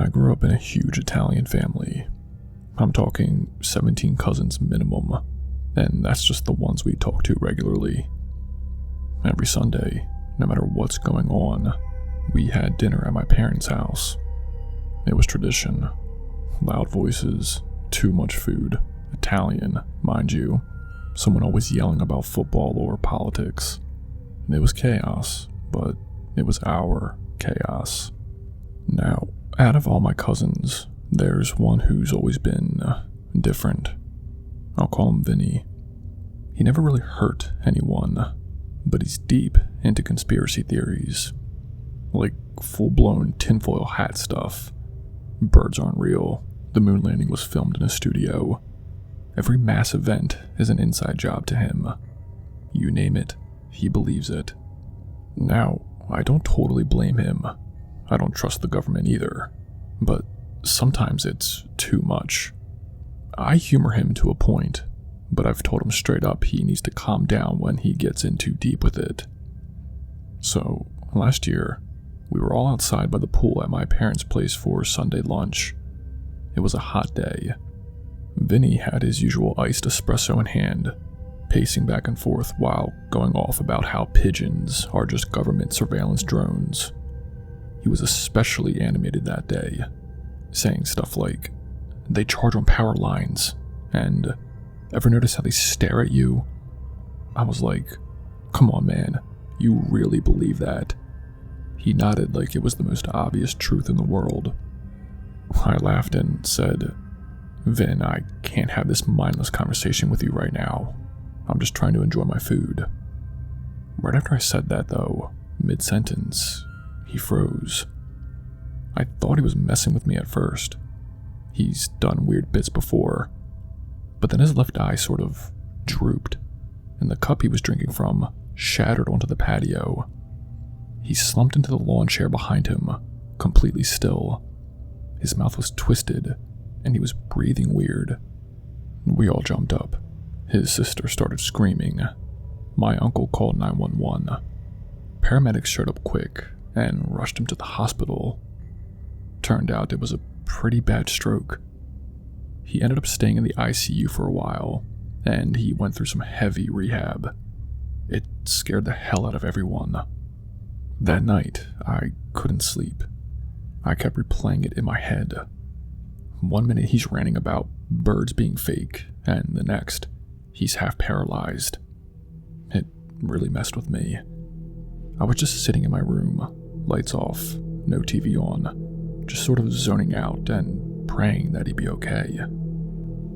I grew up in a huge Italian family. I'm talking 17 cousins minimum, and that's just the ones we talk to regularly. Every Sunday, no matter what's going on, we had dinner at my parents' house. It was tradition. Loud voices, too much food, Italian, mind you, someone always yelling about football or politics. It was chaos, but it was our chaos. Now, out of all my cousins, there's one who's always been different. I'll call him Vinnie. He never really hurt anyone, but he's deep into conspiracy theories. Like full-blown tinfoil hat stuff. Birds aren't real. The moon landing was filmed in a studio. Every mass event is an inside job to him. You name it, he believes it. Now, I don't totally blame him. I don't trust the government either. But sometimes it's too much. I humor him to a point, but I've told him straight up he needs to calm down when he gets in too deep with it. So, last year, we were all outside by the pool at my parents' place for Sunday lunch. It was a hot day. Vinnie had his usual iced espresso in hand, pacing back and forth while going off about how pigeons are just government surveillance drones. He was especially animated that day, saying stuff like, "They charge on power lines," and "Ever notice how they stare at you?" I was like, "Come on, man, you really believe that?" He nodded like it was the most obvious truth in the world. I laughed and said, "Vin, I can't have this mindless conversation with you right now. I'm just trying to enjoy my food." Right after I said that, though, mid-sentence, he froze. I thought he was messing with me at first. He's done weird bits before. But then his left eye sort of drooped, and the cup he was drinking from shattered onto the patio. He slumped into the lawn chair behind him, completely still. His mouth was twisted, and he was breathing weird. We all jumped up. His sister started screaming. My uncle called 911. Paramedics showed up quick and rushed him to the hospital. Turned out it was a pretty bad stroke. He ended up staying in the ICU for a while, and he went through some heavy rehab. It scared the hell out of everyone. That night, I couldn't sleep. I kept replaying it in my head. One minute he's ranting about birds being fake, and the next, he's half paralyzed. It really messed with me. I was just sitting in my room, lights off, no TV on, just sort of zoning out and praying that he'd be okay.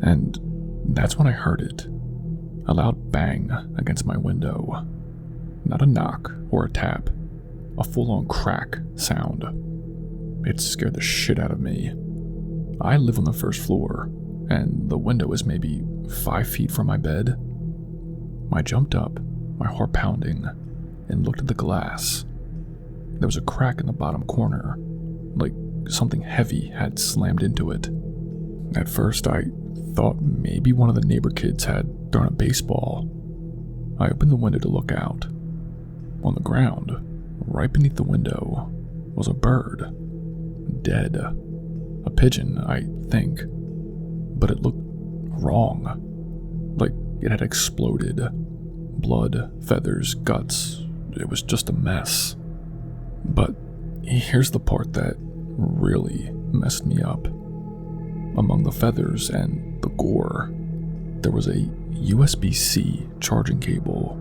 And that's when I heard it. A loud bang against my window. Not a knock or a tap, a full-on crack sound. It scared the shit out of me. I live on the first floor, and the window is maybe 5 feet from my bed. I jumped up, my heart pounding, and looked at the glass. There was a crack in the bottom corner, like something heavy had slammed into it. At first, I thought maybe one of the neighbor kids had thrown a baseball. I opened the window to look out. On the ground, right beneath the window, was a bird. Dead. A pigeon, I think. But it looked wrong. Like it had exploded. Blood, feathers, guts. It was just a mess. But here's the part that really messed me up. Among the feathers and the gore, there was a USB-C charging cable,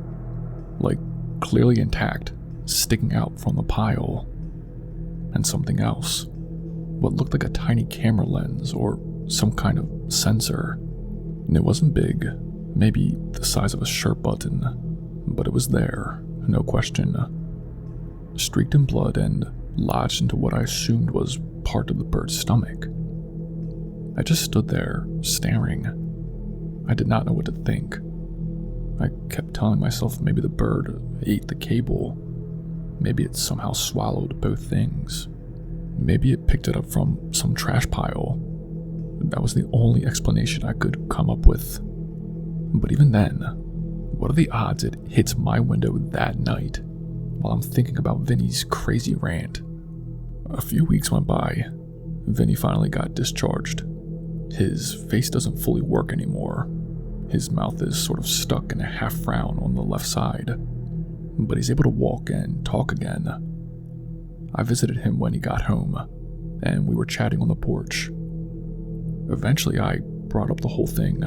like clearly intact, sticking out from the pile. And something else. What looked like a tiny camera lens or some kind of sensor. And it wasn't big, maybe the size of a shirt button, but it was there, no question. Streaked in blood and lodged into what I assumed was part of the bird's stomach. I just stood there, staring. I did not know what to think. I kept telling myself maybe the bird ate the cable. Maybe it somehow swallowed both things. Maybe it picked it up from some trash pile. That was the only explanation I could come up with. But even then, what are the odds it hits my window that night, while I'm thinking about Vinnie's crazy rant? A few weeks went by. Vinnie finally got discharged. His face doesn't fully work anymore. His mouth is sort of stuck in a half frown on the left side, but he's able to walk and talk again. I visited him when he got home, and we were chatting on the porch. Eventually, I brought up the whole thing.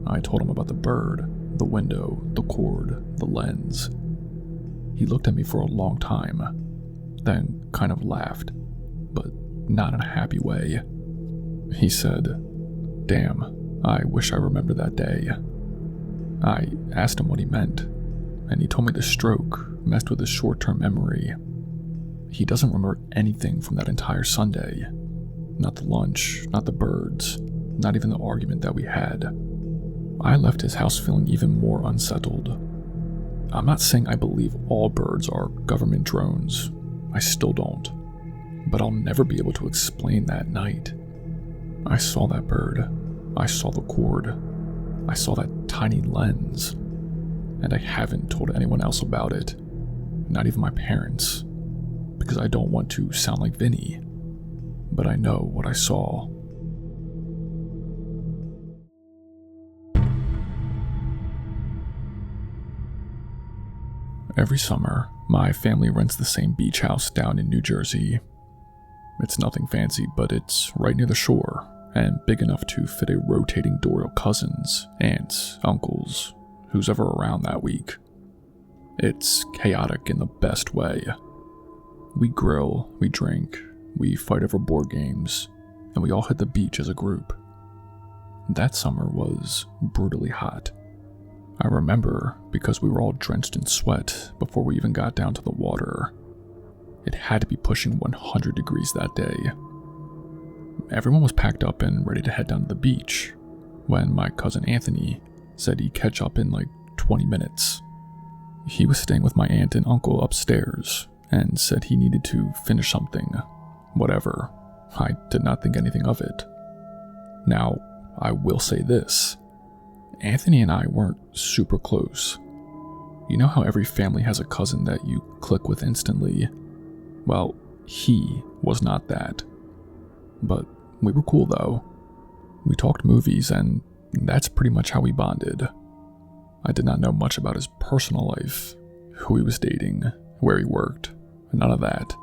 I told him about the bird, the window, the cord, the lens. He looked at me for a long time, then kind of laughed, but not in a happy way. He said, "Damn, I wish I remembered that day." I asked him what he meant, and he told me the stroke messed with his short-term memory. He doesn't remember anything from that entire Sunday. Not the lunch, not the birds, not even the argument that we had. I left his house feeling even more unsettled. I'm not saying I believe all birds are government drones. I still don't. But I'll never be able to explain that night. I saw that bird. I saw the cord. I saw that tiny lens. And I haven't told anyone else about it. Not even my parents. Because I don't want to sound like Vinnie. But I know what I saw. Every summer, my family rents the same beach house down in New Jersey. It's nothing fancy, but it's right near the shore, and big enough to fit a rotating door of cousins, aunts, uncles, who's ever around that week. It's chaotic in the best way. We grill, we drink, we fight over board games, and we all hit the beach as a group. That summer was brutally hot. I remember because we were all drenched in sweat before we even got down to the water. It had to be pushing 100 degrees that day. Everyone was packed up and ready to head down to the beach when my cousin Anthony said he'd catch up in like 20 minutes. He was staying with my aunt and uncle upstairs and said he needed to finish something. Whatever. I did not think anything of it. Now, I will say this. Anthony and I weren't super close. You know how every family has a cousin that you click with instantly? Well, he was not that. But we were cool though. We talked movies and that's pretty much how we bonded. I did not know much about his personal life, who he was dating, where he worked, none of that.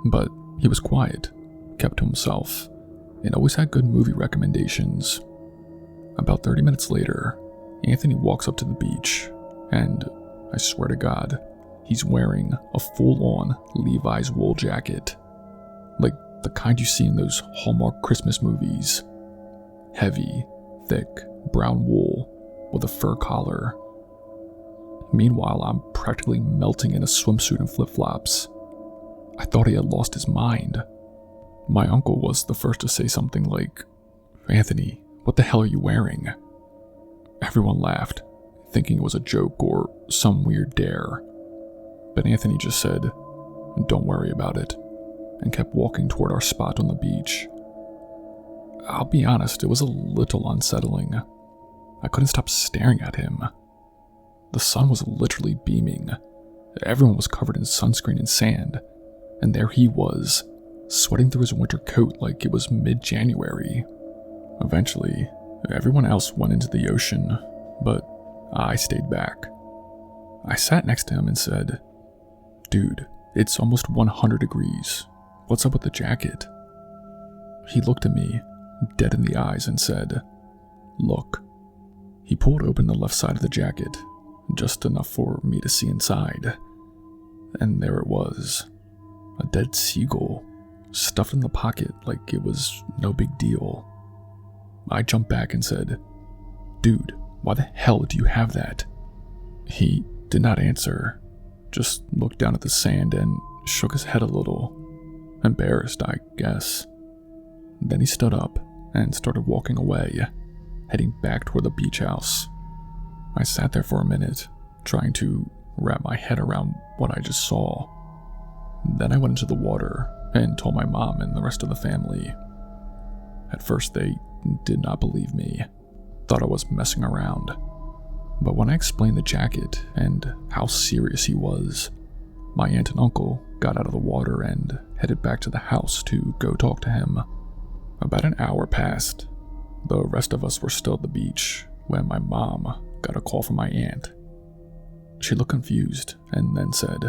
But he was quiet, kept to himself, and always had good movie recommendations. About 30 minutes later, Anthony walks up to the beach, and I swear to God, he's wearing a full-on Levi's wool jacket. Like the kind you see in those Hallmark Christmas movies. Heavy, thick, brown wool with a fur collar. Meanwhile, I'm practically melting in a swimsuit and flip-flops. I thought he had lost his mind. My uncle was the first to say something like, "Anthony, what the hell are you wearing?" Everyone laughed, thinking it was a joke or some weird dare. But Anthony just said, "Don't worry about it," and kept walking toward our spot on the beach. I'll be honest, it was a little unsettling. I couldn't stop staring at him. The sun was literally beaming. Everyone was covered in sunscreen and sand, and there he was, sweating through his winter coat like it was mid-January. Eventually, everyone else went into the ocean, but I stayed back. I sat next to him and said, "Dude, it's almost 100 degrees. What's up with the jacket?" He looked at me, dead in the eyes, and said, "Look." He pulled open the left side of the jacket, just enough for me to see inside. And there it was, a dead seagull, stuffed in the pocket like it was no big deal. I jumped back and said, "Dude, why the hell do you have that?" He did not answer, just looked down at the sand and shook his head a little. Embarrassed, I guess. Then he stood up and started walking away, heading back toward the beach house. I sat there for a minute, trying to wrap my head around what I just saw. Then I went into the water and told my mom and the rest of the family. At first they did not believe me, thought I was messing around. But when I explained the jacket and how serious he was, my aunt and uncle got out of the water and headed back to the house to go talk to him. About an hour passed. The rest of us were still at the beach when my mom got a call from my aunt. She looked confused and then said,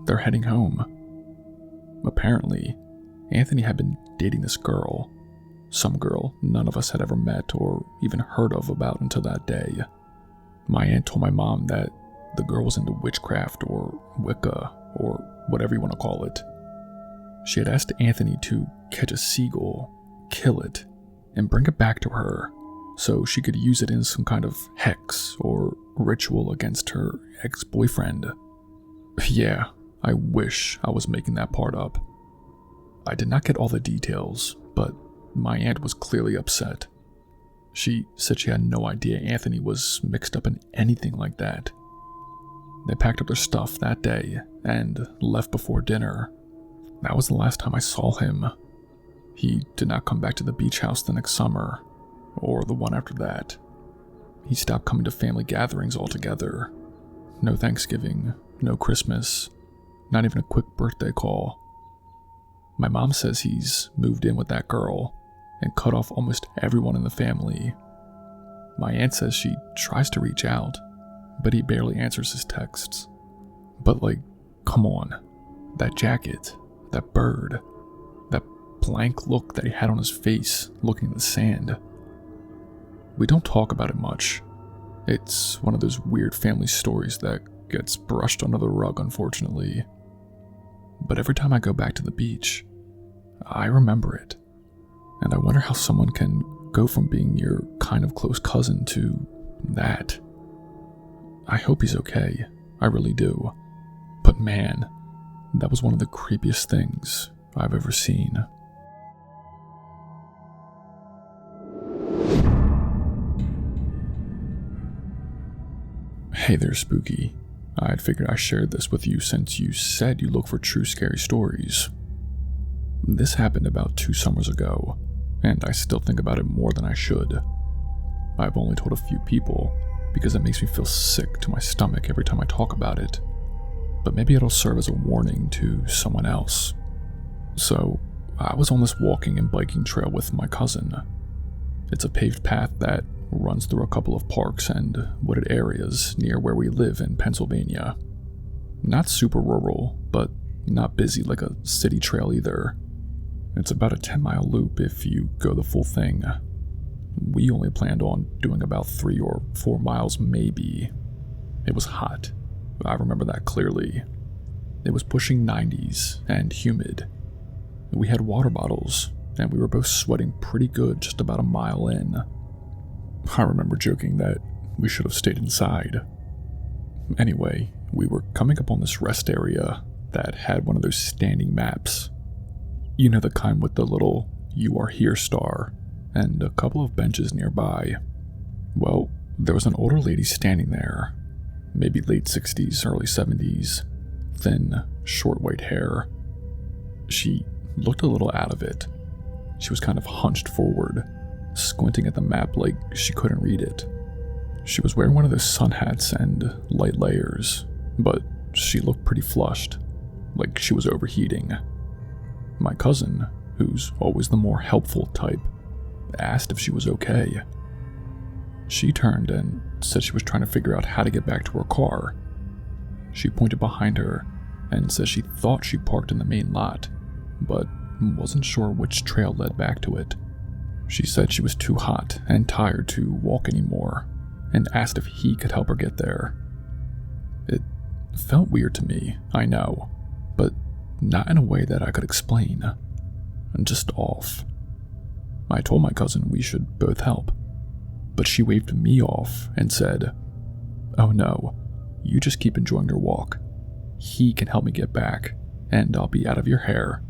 "They're heading home." Apparently, Anthony had been dating this girl, some girl none of us had ever met or even heard of about until that day. My aunt told my mom that the girl was into witchcraft or Wicca or whatever you want to call it. She had asked Anthony to catch a seagull, kill it, and bring it back to her so she could use it in some kind of hex or ritual against her ex-boyfriend. Yeah, I wish I was making that part up. I did not get all the details, but my aunt was clearly upset. She said she had no idea Anthony was mixed up in anything like that. They packed up their stuff that day and left before dinner. That was the last time I saw him. He did not come back to the beach house the next summer, or the one after that. He stopped coming to family gatherings altogether. No Thanksgiving, no Christmas, not even a quick birthday call. My mom says he's moved in with that girl and cut off almost everyone in the family. My aunt says she tries to reach out, but he barely answers his texts. But come on, that jacket, that bird, that blank look that he had on his face looking at the sand. We don't talk about it much. It's one of those weird family stories that gets brushed under the rug, unfortunately. But every time I go back to the beach, I remember it. And I wonder how someone can go from being your kind of close cousin to that. I hope he's okay. I really do. But man, that was one of the creepiest things I've ever seen. Hey there, Spooky. I'd figured I shared this with you since you said you look for true scary stories. This happened about 2 summers ago, and I still think about it more than I should. I've only told a few people because it makes me feel sick to my stomach every time I talk about it, but maybe it'll serve as a warning to someone else. So, I was on this walking and biking trail with my cousin. It's a paved path that runs through a couple of parks and wooded areas near where we live in Pennsylvania. Not super rural, but not busy like a city trail either. It's about a 10-mile loop if you go the full thing. We only planned on doing about 3 or 4 miles maybe. It was hot. I remember that clearly. It was pushing 90s and humid. We had water bottles, and we were both sweating pretty good just about a mile in. I remember joking that we should have stayed inside. Anyway, we were coming up on this rest area that had one of those standing maps. You know, the kind with the little "You Are Here" star, and a couple of benches nearby. Well, there was an older lady standing there, maybe late 60s, early 70s, thin, short white hair. She looked a little out of it. She was kind of hunched forward, squinting at the map like she couldn't read it. She was wearing one of those sun hats and light layers, but she looked pretty flushed, like she was overheating. My cousin, who's always the more helpful type, asked if she was okay. She turned and said she was trying to figure out how to get back to her car. She pointed behind her and said she thought she parked in the main lot, but wasn't sure which trail led back to it. She said she was too hot and tired to walk anymore, and asked if he could help her get there. It felt weird to me, I know, but not in a way that I could explain. Just off. I told my cousin we should both help, but she waved me off and said, "Oh no, you just keep enjoying your walk. He can help me get back, and I'll be out of your hair."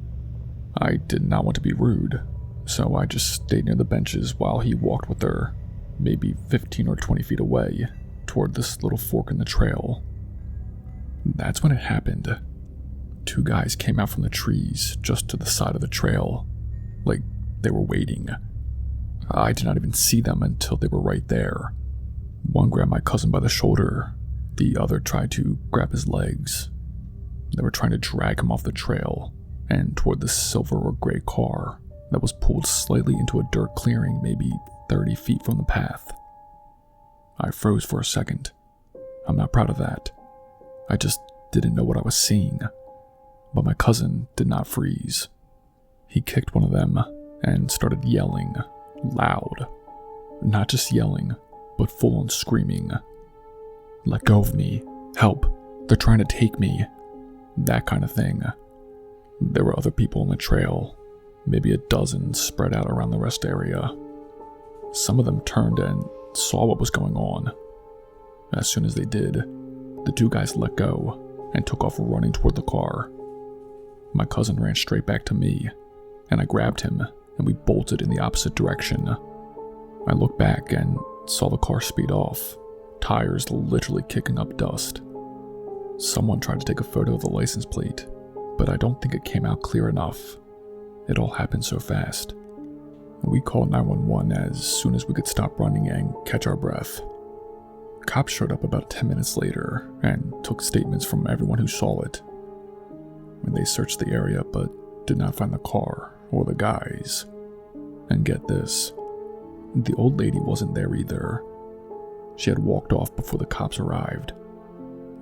I did not want to be rude, so I just stayed near the benches while he walked with her, maybe 15 or 20 feet away, toward this little fork in the trail. That's when it happened. 2 guys came out from the trees just to the side of the trail, like they were waiting. I did not even see them until they were right there. One grabbed my cousin by the shoulder, the other tried to grab his legs. They were trying to drag him off the trail, and toward the silver or gray car that was pulled slightly into a dirt clearing maybe 30 feet from the path. I froze for a second. I'm not proud of that. I just didn't know what I was seeing. But my cousin did not freeze. He kicked one of them and started yelling, loud. Not just yelling, but full-on screaming. "Let go of me. Help. They're trying to take me." That kind of thing. There were other people on the trail, maybe a dozen spread out around the rest area. Some of them turned and saw what was going on. As soon as they did, the two guys let go and took off running toward the car. My cousin ran straight back to me, and I grabbed him and we bolted in the opposite direction. I looked back and saw the car speed off, tires literally kicking up dust. Someone tried to take a photo of the license plate, but I don't think it came out clear enough. It all happened so fast. We called 911 as soon as we could stop running and catch our breath. Cops showed up about 10 minutes later and took statements from everyone who saw it. They searched the area but did not find the car or the guys. And get this, the old lady wasn't there either. She had walked off before the cops arrived,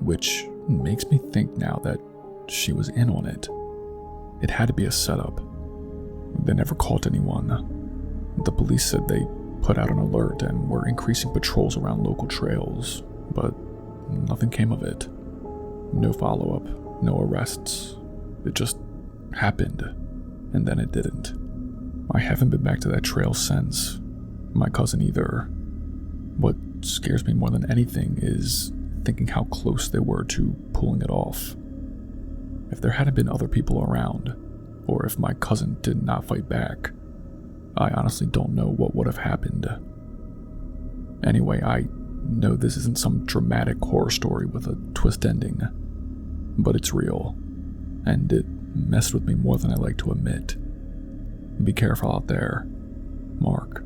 which makes me think now that she was in on it. It had to be a setup. They never caught anyone. The police said they put out an alert and were increasing patrols around local trails, but nothing came of it. No follow-up, no arrests. It just happened, and then it didn't. I haven't been back to that trail since. My cousin either. What scares me more than anything is thinking how close they were to pulling it off. If there hadn't been other people around, or if my cousin did not fight back, I honestly don't know what would have happened. Anyway, I know this isn't some dramatic horror story with a twist ending, but it's real, and it messed with me more than I like to admit. Be careful out there, Mark.